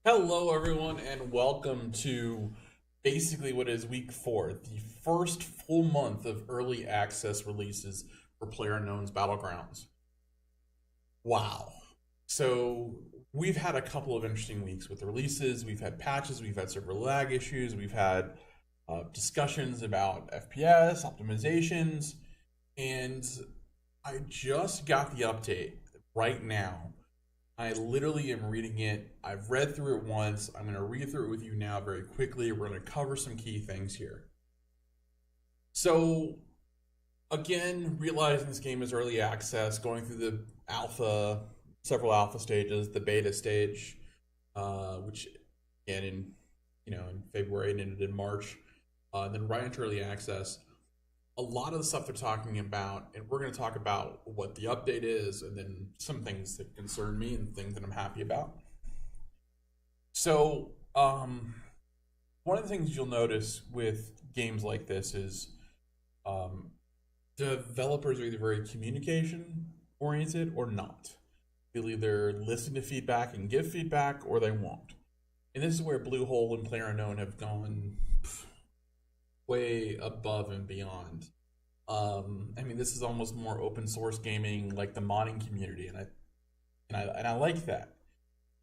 Hello, everyone, and welcome to basically what is week 4, the first full month of early access releases for PlayerUnknown'S Battlegrounds. Wow. So, we've had a couple of interesting weeks with the releases. We've had patches, we've had server lag issues, we've had discussions about FPS, optimizations, and I just got the update right now. I literally am reading it. I've read through it once. I'm going to read through it with you now very quickly. We're going to cover some key things here. So, again, realizing this game is early access, going through the alpha, several alpha stages, the beta stage, which again in February and ended in March, then right into early access. A lot of the stuff they're talking about, and we're going to talk about what the update is, and then some things that concern me and things that I'm happy about. So, one of the things you'll notice with games like this is developers are either very communication oriented or not. They'll either listen to feedback and give feedback, or they won't. And this is where Bluehole and PlayerUnknown have gone way above and beyond. I mean, this is almost more open source gaming, like the modding community, and I like that.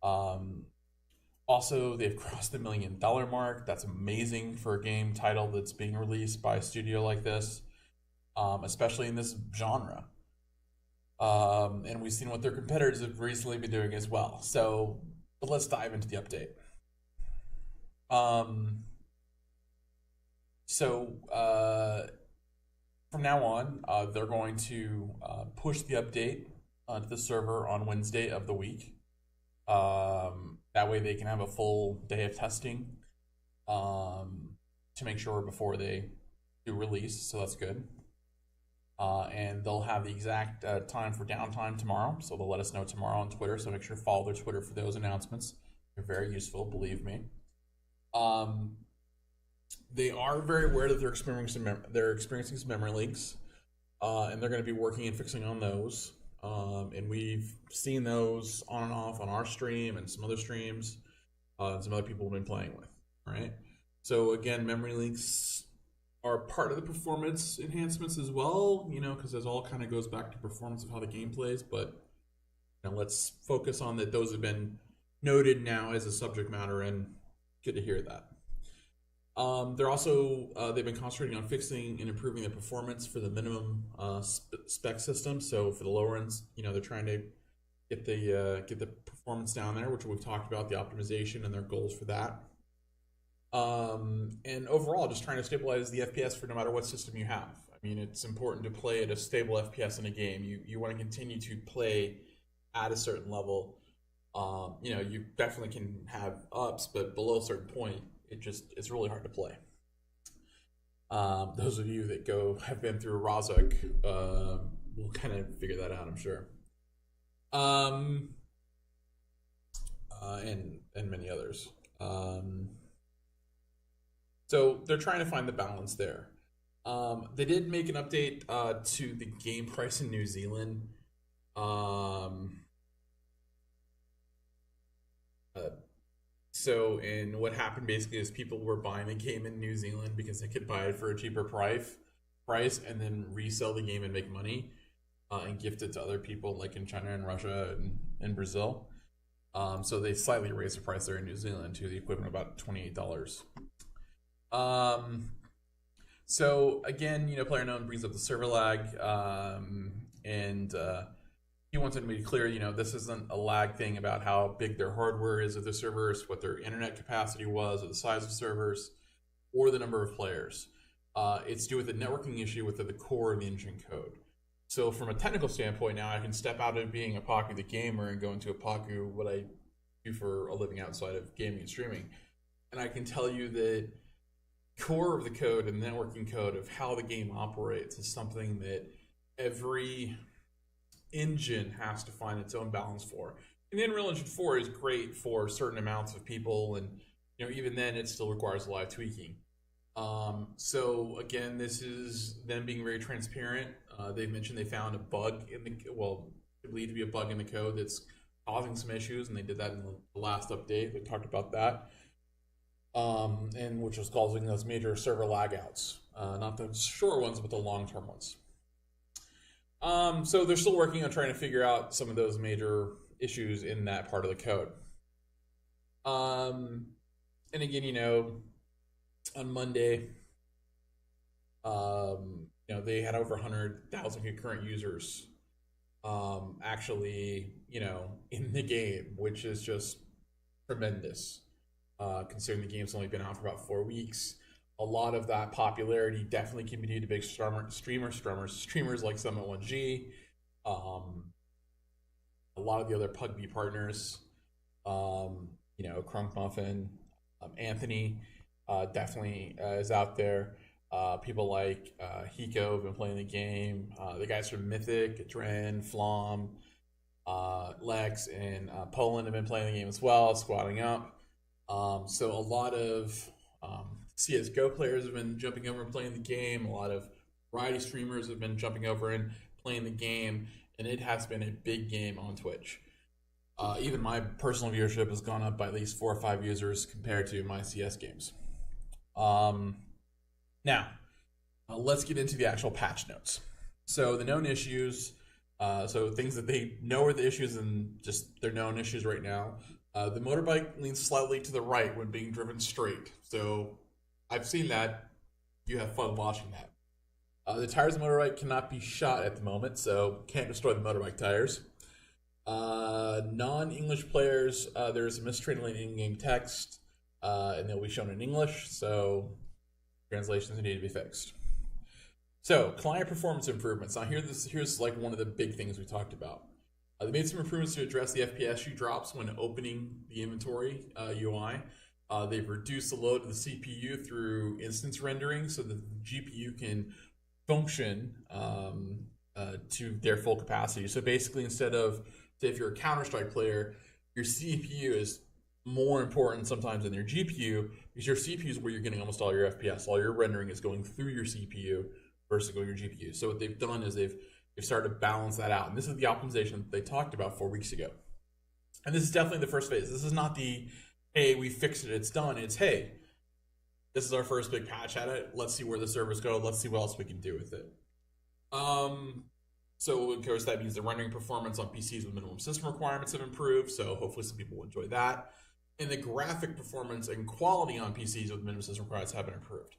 Um, Also, they've crossed the $1 million mark. That's amazing for a game title that's being released by a studio like this, especially in this genre. And we've seen what their competitors have recently been doing as well. So, but let's dive into the update. Um, so, from now on, they're going to push the update to the server on Wednesday of the week. That way they can have a full day of testing to make sure before they do release, so that's good. And they'll have the exact time for downtime tomorrow, so they'll let us know tomorrow on Twitter, so make sure to follow their Twitter for those announcements. They're very useful, believe me. They are very aware that they're experiencing some memory leaks, and they're going to be working and fixing on those. And we've seen those on and off on our stream and some other streams, and some other people have been playing with. Right. So again, memory leaks are part of the performance enhancements as well. Because this all kind of goes back to performance of how the game plays. But let's focus on that. Those have been noted now as a subject matter, and good to hear that. They're also they've been concentrating on fixing and improving the performance for the minimum spec system. So for the lower ends, they're trying to get the performance down there, which we've talked about, the optimization and their goals for that. And overall, just trying to stabilize the FPS for no matter what system you have. I mean, it's important to play at a stable FPS in a game. You want to continue to play at a certain level. You definitely can have ups, but below a certain point, it's really hard to play. Those of you that have been through Razak will kind of figure that out, I'm sure. And many others. So they're trying to find the balance there. They did make an update to the game price in New Zealand. And what happened basically is people were buying the game in New Zealand because they could buy it for a cheaper price, and then resell the game and make money, and gift it to other people like in China and Russia and Brazil. So they slightly raised the price there in New Zealand to the equivalent of about $28. So again, PlayerUnknown brings up the server lag, and he wanted to be clear, this isn't a lag thing about how big their hardware is of the servers, what their internet capacity was, or the size of servers, or the number of players. It's to do with the networking issue with the core of the engine code. So from a technical standpoint now, I can step out of being Ippaku the gamer and go into Ippaku, what I do for a living outside of gaming and streaming. And I can tell you that core of the code and networking code of how the game operates is something that every engine has to find its own balance for. And the Unreal Engine 4 is great for certain amounts of people, and even then it still requires a lot of tweaking. So again, this is them being very transparent. They mentioned they found a bug in the believed to be a bug in the code that's causing some issues, and they did that in the last update. They talked about that, and which was causing those major server lag outs. Not the short ones, but the long-term ones. So they're still working on trying to figure out some of those major issues in that part of the code. And again, you know, on Monday, you know, they had over 100,000 concurrent users actually, you know, in the game, which is just tremendous, considering the game's only been out for about 4 weeks. A lot of that popularity definitely can be due to big streamers like Summit1G, a lot of the other PUBG partners, you know, Crunk Muffin, Anthony definitely is out there. People like Hiko have been playing the game. The guys from Mythic, Dren, Flom, Lex, and Poland have been playing the game as well, squatting up. So a lot of CSGO players have been jumping over and playing the game. A lot of variety streamers have been jumping over and playing the game, and it has been a big game on Twitch. Even my personal viewership has gone up by at least 4 or 5 users compared to my CS games. Now, let's get into the actual patch notes. So the known issues, so things that they know are the issues and just they're known issues right now. The motorbike leans slightly to the right when being driven straight. So I've seen that. You have fun watching that. The tires of the motorbike cannot be shot at the moment, so can't destroy the motorbike tires. Non-English players, there's a mistranslated in-game text, and they'll be shown in English, so translations need to be fixed. So, client performance improvements. Now, here's like one of the big things we talked about. They made some improvements to address the FPS drops when opening the inventory UI. They've reduced the load of the CPU through instance rendering so that the GPU can function to their full capacity. So basically, instead of, say, if you're a Counter-Strike player, your CPU is more important sometimes than your GPU, because your CPU is where you're getting almost all your FPS. All your rendering is going through your CPU versus going your GPU. So what they've done is they've started to balance that out. And this is the optimization that they talked about 4 weeks ago. And this is definitely the first phase. This is not the, hey, we fixed it, it's done. It's, hey, this is our first big patch at it. Let's see where the servers go. Let's see what else we can do with it. So, of course, that means the rendering performance on PCs with minimum system requirements have improved. So hopefully some people will enjoy that. And the graphic performance and quality on PCs with minimum system requirements have been improved.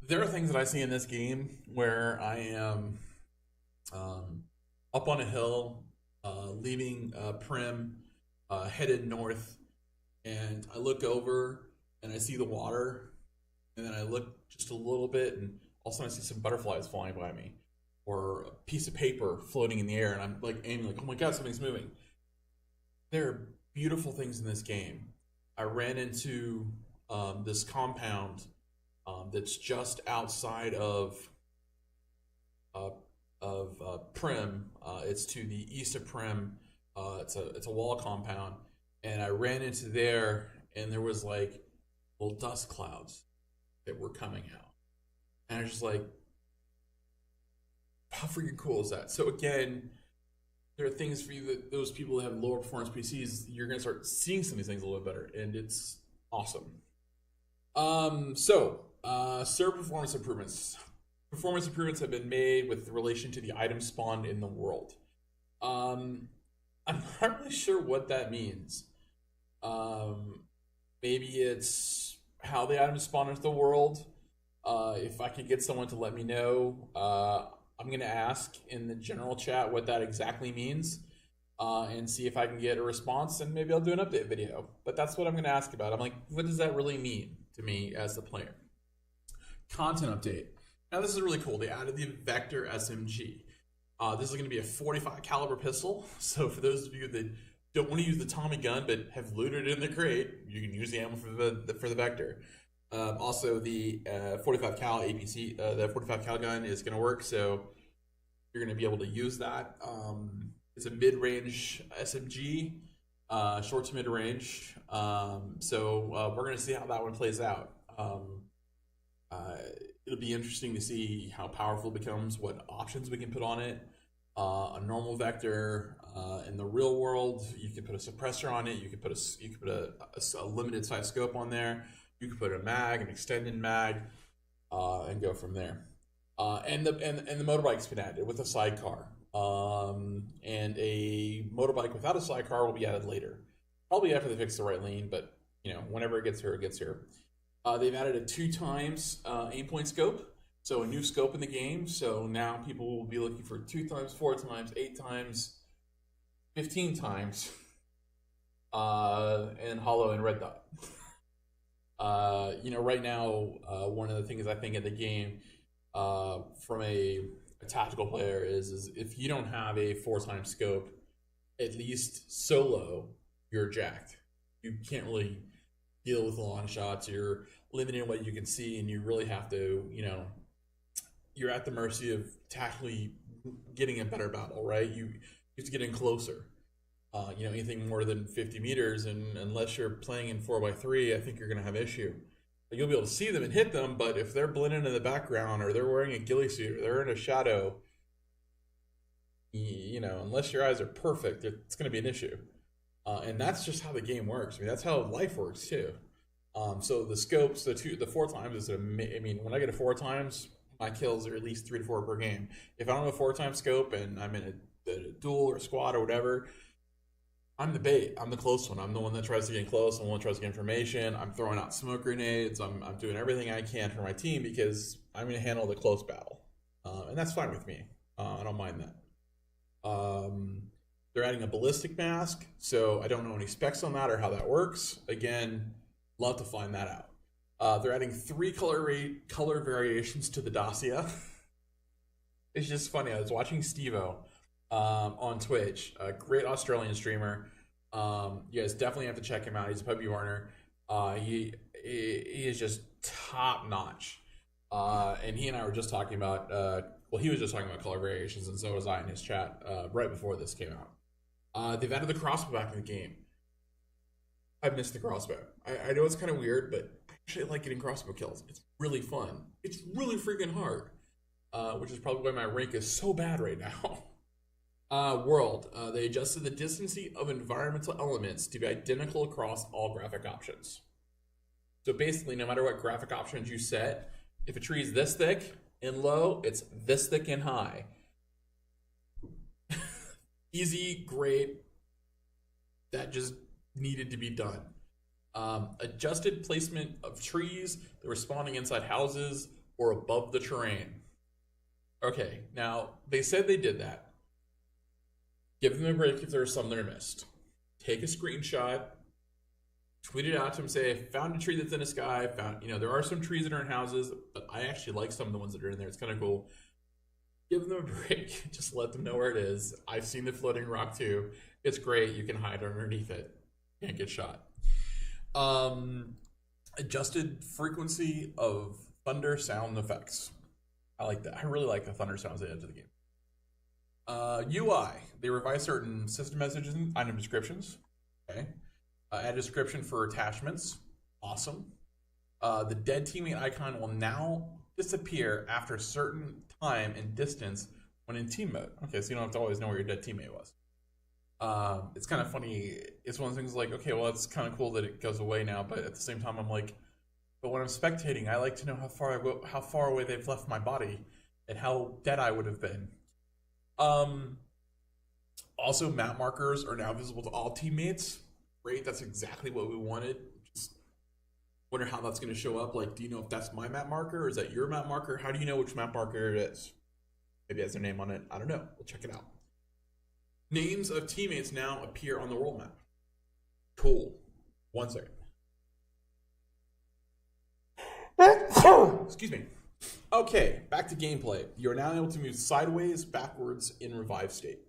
There are things that I see in this game where I am up on a hill, leaving Prim, headed north, and I look over and I see the water, and then I look just a little bit, and all of a sudden I see some butterflies flying by me, or a piece of paper floating in the air, and I'm like aiming, like, oh my god, something's moving. There are beautiful things in this game. I ran into this compound that's just outside of Prim. It's to the east of Prim. It's a wall compound, and I ran into there, and there was like little dust clouds that were coming out, and I was just like, how freaking cool is that? So again, there are things for you that those people that have lower performance PCs, you're going to start seeing some of these things a little bit better, and it's awesome. Server performance improvements. Performance improvements have been made with relation to the items spawned in the world. I'm not really sure what that means. Maybe it's how the items spawn into the world. If I could get someone to let me know, I'm going to ask in the general chat what that exactly means, and see if I can get a response, and maybe I'll do an update video. But that's what I'm going to ask about. I'm like, what does that really mean to me as the player? Content update. Now this is really cool. They added the Vector SMG. This is going to be a 45 caliber pistol. So for those of you that don't want to use the Tommy gun but have looted it in the crate, you can use the ammo for the Vector. Also, the 45 cal APC, the 45 cal gun is going to work, so you're going to be able to use that. It's a mid-range SMG, short to mid-range. So we're going to see how that one plays out. It'll be interesting to see how powerful it becomes, what options we can put on it. a normal vector. In the real world, you could put a suppressor on it. You could put a limited size scope on there. You could put a mag, an extended mag, and go from there. And the motorbike's been added with a sidecar. And a motorbike without a sidecar will be added later, probably after they fix the right lane. But you know, whenever it gets here, it gets here. They've added a 2x aim point scope. So a new scope in the game. So now people will be looking for 2x, 4x, 8x, 15x, and hollow and red dot. You know, right now, one of the things I think in the game, from a tactical player is if you don't have a 4x scope, at least solo, you're jacked. You can't really deal with a lot of shots. You're limited in what you can see, and you really have to, you know, you're at the mercy of tactically getting a better battle, right? You have to get in closer. You know, anything more than 50 meters, and unless you're playing in 4x3, I think you're going to have issue. You'll be able to see them and hit them, but if they're blending in the background, or they're wearing a ghillie suit, or they're in a shadow, you know, unless your eyes are perfect, it's going to be an issue. And that's just how the game works. I mean, that's how life works too. So the scopes, the 4x is, I mean, when I get a 4x, my kills are at least 3 to 4 per game. If I don't have a 4x scope and I'm in a duel or squad or whatever, I'm the bait. I'm the close one. I'm the one that tries to get close. I'm the one that tries to get information. I'm throwing out smoke grenades. I'm doing everything I can for my team because I'm going to handle the close battle. And that's fine with me. I don't mind that. They're adding a ballistic mask, so I don't know any specs on that or how that works. Again, love to find that out. They're adding 3 color variations to the dossier. It's just funny. I was watching Steve-O on Twitch, a great Australian streamer. You guys definitely have to check him out. He's a puppy warner. He is just top notch. And he and I were just talking about, well, he was just talking about color variations, and so was I in his chat right before this came out. They've added the crossbow back in the game. I missed the crossbow. I know it's kind of weird, but I actually like getting crossbow kills. It's really fun. It's really freaking hard, which is probably why my rank is so bad right now. World. They adjusted the distance of environmental elements to be identical across all graphic options. So basically, no matter what graphic options you set, if a tree is this thick and low, it's this thick and high. Easy, great. That just needed to be done. Adjusted placement of trees that were spawning inside houses or above the terrain. Okay, now they said they did that. Give them a break if there's some that are missed. Take a screenshot, tweet it out to them, say, I found a tree that's in the sky, found, you know, there are some trees that are in houses, but I actually like some of the ones that are in there. It's kind of cool. Give them a break. Just let them know where it is. I've seen the floating rock too. It's great. You can hide underneath it. Can't get shot. Adjusted frequency of thunder sound effects. I like that. I really like the thunder sounds at the end of the game. UI. They revised certain system messages and item descriptions. Okay. Add a description for attachments. Awesome. The dead teammate icon will now disappear after a certain time and distance when in team mode. Okay, so you don't have to always know where your dead teammate was. It's kind of funny. It's one of the things like, okay, well, it's kind of cool that it goes away now, but at the same time, I'm like, but when I'm spectating, I like to know how far away they've left my body and how dead I would have been. Also, map markers are now visible to all teammates. Great, that's exactly what we wanted. Just wonder how that's going to show up. Like, do you know if that's my map marker or is that your map marker? How do you know which map marker it is? Maybe it has their name on it. I don't know. We'll check it out. Names of teammates now appear on the world map. Cool. One second. Excuse me. Okay, back to gameplay. You're now able to move sideways, backwards in revive state.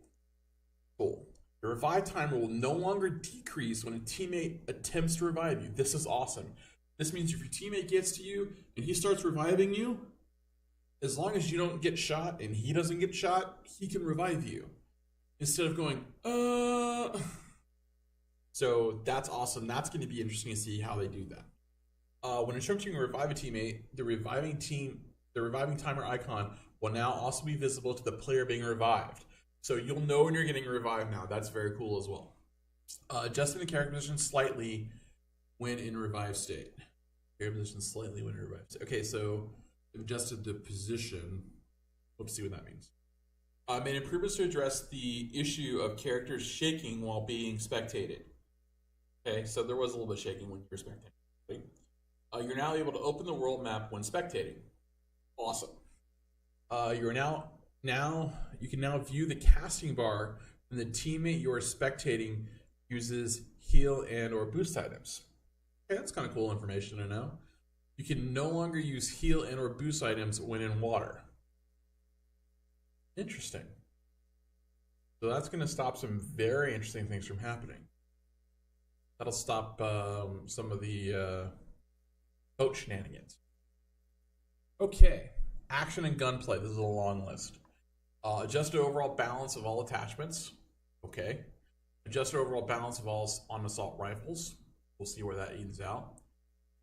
Cool. The revive timer will no longer decrease when a teammate attempts to revive you. This is awesome. This means if your teammate gets to you and he starts reviving you, as long as you don't get shot and he doesn't get shot, he can revive you. Instead of going, So that's awesome. That's going to be interesting to see how they do that. When instructing to revive a teammate, the reviving timer icon will now also be visible to the player being revived. So you'll know when you're getting revived now. That's very cool as well. Adjusting the character position slightly when in revived state. Character position slightly when in revived state. Okay, so adjusted the position. Let's see what that means. Made improvements to address the issue of characters shaking while being spectated. Okay, so there was a little bit of shaking when you were spectating. Okay? You're now able to open the world map when spectating. Awesome. You can now view the casting bar when the teammate you are spectating uses heal and or boost items. Okay, that's kind of cool information to know. You can no longer use heal and or boost items when in water. Interesting. So that's going to stop some very interesting things from happening. That'll stop some of the boat shenanigans. Okay, action and gunplay. This is a long list. Adjust the overall balance of all attachments. Okay. Adjust the overall balance of all on assault rifles. We'll see where that ends out.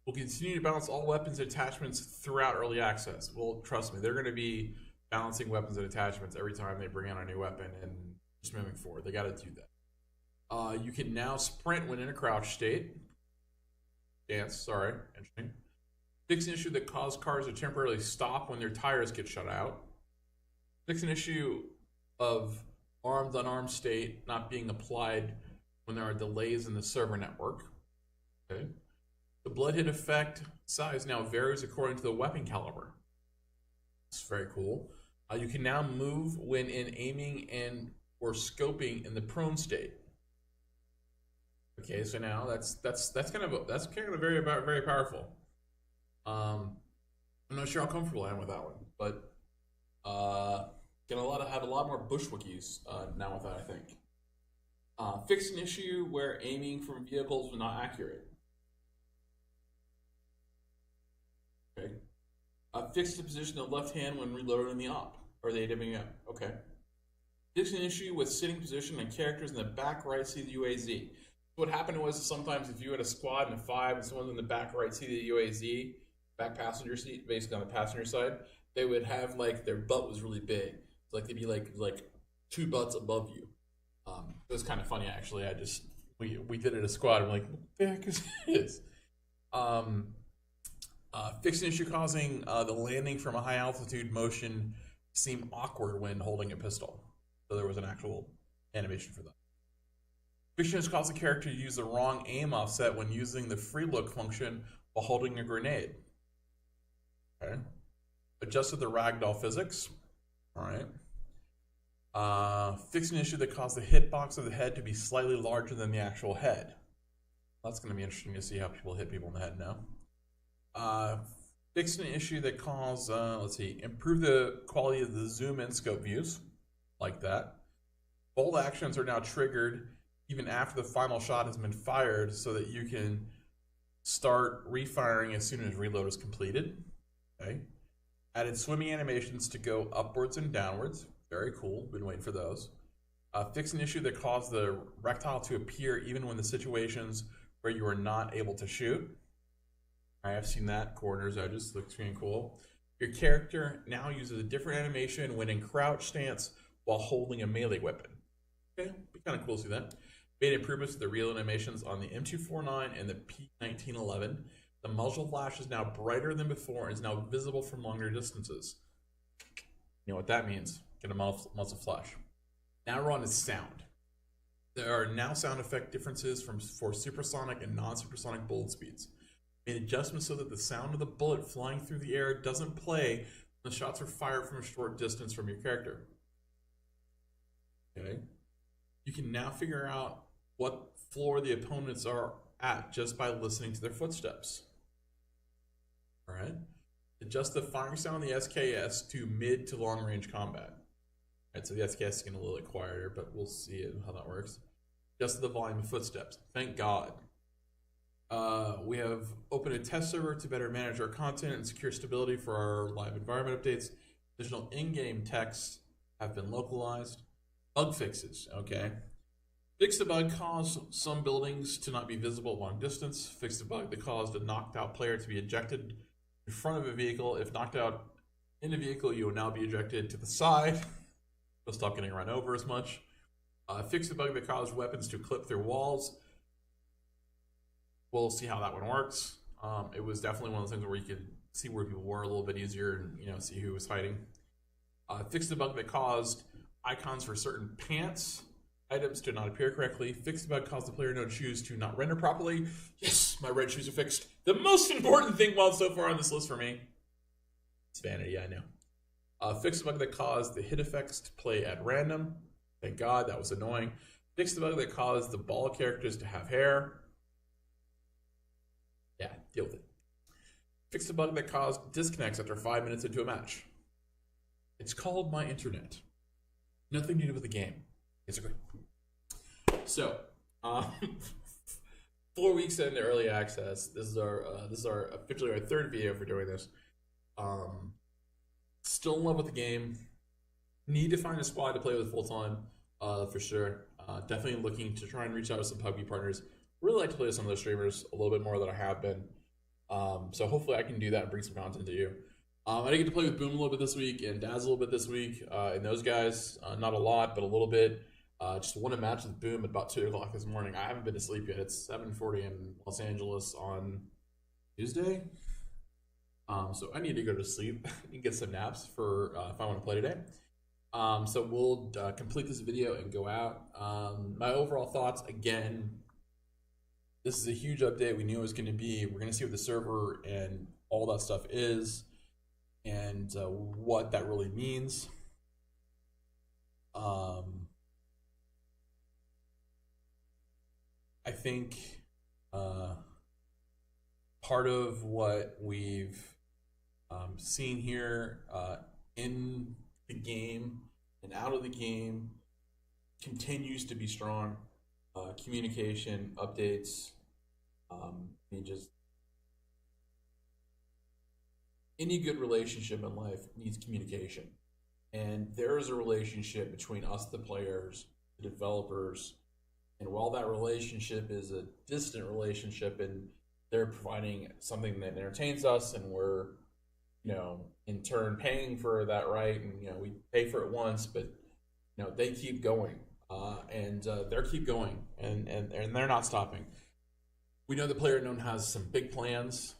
We'll continue to balance all weapons and attachments throughout early access. Well, trust me, they're going to be balancing weapons and attachments every time they bring out a new weapon and just moving forward. They got to do that. You can now sprint when in a crouch state. Dance, sorry, interesting. Fix an issue that caused cars to temporarily stop when their tires get shut out. Fix an issue of armed, unarmed state not being applied when there are delays in the server network. Okay. The blood hit effect size now varies according to the weapon caliber. It's very cool. You can now move when in aiming and or scoping in the prone state. Okay, so now that's kind of very powerful. I'm not sure how comfortable I am with that one, but have a lot more bushwhickies now with that, I think. Fix an issue where aiming from vehicles was not accurate. Okay. Fix the position of the left hand when reloading the op, or the AWM. Okay. Fix an issue with sitting position and characters in the back right seat of the UAZ. What happened was sometimes if you had a squad and a 5 and someone in the back right seat of the UAZ, back passenger seat, basically on the passenger side, they would have like their butt was really big. It's like they'd be like 2 butts above you. It was kind of funny actually. We did it a squad. I'm like, what the heck is this? Fix an issue causing the landing from a high altitude motion seem awkward when holding a pistol. So there was an actual animation for that. Fiction has caused the character to use the wrong aim offset when using the free look function while holding a grenade. Okay. Adjusted the ragdoll physics. All right. Fix an issue that caused the hitbox of the head to be slightly larger than the actual head. That's going to be interesting to see how people hit people in the head now. Fix an issue that caused, improve the quality of the zoom in scope views. Like that. Bolt actions are now triggered even after the final shot has been fired so that you can start refiring as soon as reload is completed. Okay. Added swimming animations to go upwards and downwards. Very cool. Been waiting for those. Fix an issue that caused the rectile to appear even when the situations where you are not able to shoot. I have seen that. Corners, edges. Looks really cool. Your character now uses a different animation when in crouch stance while holding a melee weapon. Okay. Be kind of cool to see that. Made improvements to the real animations on the M249 and the P1911. The muzzle flash is now brighter than before and is now visible from longer distances. You know what that means. Get a muzzle flash. Now we're on to sound. There are now sound effect differences for supersonic and non-supersonic bullet speeds. Made adjustments so that the sound of the bullet flying through the air doesn't play when the shots are fired from a short distance from your character. Okay. You can now figure out what floor the opponents are at just by listening to their footsteps. All right. Adjust the firing sound of the SKS to mid to long range combat. All right, so the SKS is getting a little bit quieter, but we'll see how that works. Adjust the volume of footsteps. Thank God. We have opened a test server to better manage our content and secure stability for our live environment updates. Additional in-game texts have been localized. Bug fixes, okay. Fix the bug caused some buildings to not be visible at long distance. Fix the bug that caused a knocked out player to be ejected in front of a vehicle. If knocked out in a vehicle, you will now be ejected to the side. They'll stop getting run over as much. Fix the bug that caused weapons to clip through walls. We'll see how that one works. It was definitely one of those things where you could see where people were a little bit easier and see who was fighting. Fix the bug that caused icons for certain pants items to not appear correctly. Fix the bug that caused the player node shoes to not render properly. Yes, my red shoes are fixed. The most important thing so far on this list for me. It's vanity, I know. Fix the bug that caused the hit effects to play at random. Thank God, that was annoying. Fix the bug that caused the ball characters to have hair. Yeah, deal with it. Fix the bug that caused disconnects after 5 minutes into a match. It's called my internet. Nothing to do with the game. It's okay. So, 4 weeks into early access. This is our officially our third video for doing this. Still in love with the game. Need to find a squad to play with full time, for sure. Definitely looking to try and reach out to some PUBG partners. Really like to play with some of those streamers a little bit more than I have been. So hopefully I can do that and bring some content to you. I didn't get to play with Boom a little bit this week and Daz a little bit this week. And those guys, not a lot, but a little bit. Just won a match with Boom at about 2 o'clock this morning. I haven't been to sleep yet. It's 7:40 in Los Angeles on Tuesday. So I need to go to sleep and get some naps for if I want to play today. So we'll complete this video and go out. My overall thoughts, again, this is a huge update. We knew it was going to be. We're going to see what the server and all that stuff is and what that really means. I think part of what we've seen here in the game and out of the game continues to be strong. Communication, updates, just any good relationship in life needs communication. And there is a relationship between us, the players, the developers, and while that relationship is a distant relationship and they're providing something that entertains us and we're, in turn paying for that, right? And, we pay for it once, but, they keep going. And they keep going, and they're not stopping. We know the PlayerUnknown has some big plans.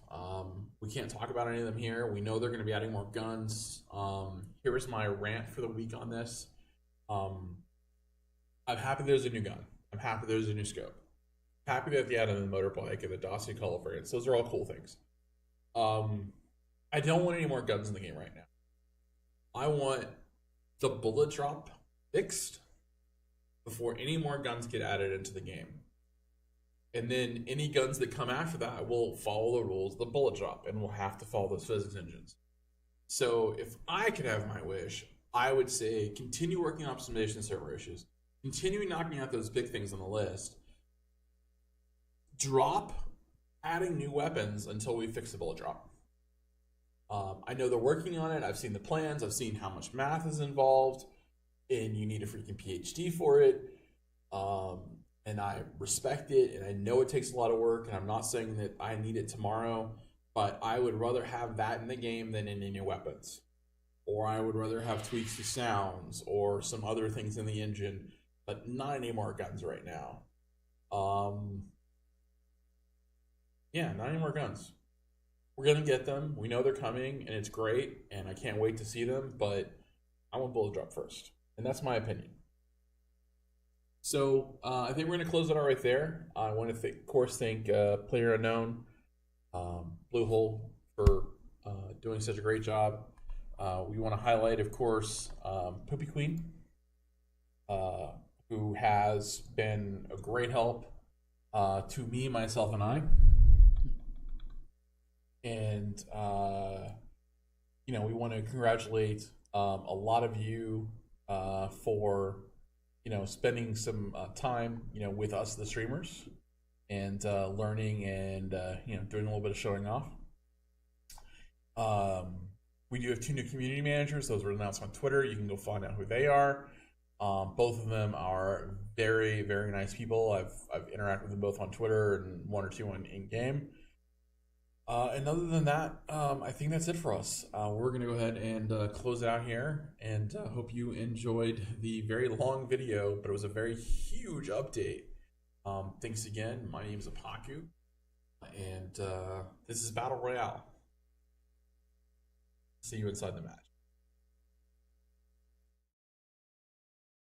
We can't talk about any of them here. We know they're going to be adding more guns. Here is my rant for the week on this. I'm happy there's a new gun. I'm happy there's a new scope. I'm happy that they added the motorbike and the Dossie color variants. Those are all cool things. I don't want any more guns in the game right now. I want the bullet drop fixed before any more guns get added into the game. And then any guns that come after that will follow the rules of the bullet drop and will have to follow those physics engines. So if I could have my wish, I would say continue working on optimization server issues. Continue knocking out those big things on the list. Drop adding new weapons until we fix the bullet drop. I know they're working on it. I've seen the plans. I've seen how much math is involved. And you need a freaking PhD for it. And I respect it. And I know it takes a lot of work. And I'm not saying that I need it tomorrow. But I would rather have that in the game than in new weapons. Or I would rather have tweaks to sounds or some other things in the engine. But not any more guns right now. Yeah, not any more guns. We're going to get them. We know they're coming, and it's great, and I can't wait to see them, but I want bullet drop first. And that's my opinion. So I think we're going to close it out right there. I want to, of course, thank PlayerUnknown, Bluehole, for doing such a great job. We want to highlight, of course, Poopy Queen, who has been a great help to me, myself, and I. And, we want to congratulate a lot of you for, spending some time, with us, the streamers, and learning and, doing a little bit of showing off. We do have 2 new community managers. Those were announced on Twitter. You can go find out who they are. Both of them are very, very nice people. I've interacted with them both on Twitter and 1 or 2 in game. And other than that, I think that's it for us. We're going to go ahead and close it out here, and hope you enjoyed the very long video, but it was a very huge update. Thanks again. My name is Ippaku, and this is Battle Royale. See you inside the match.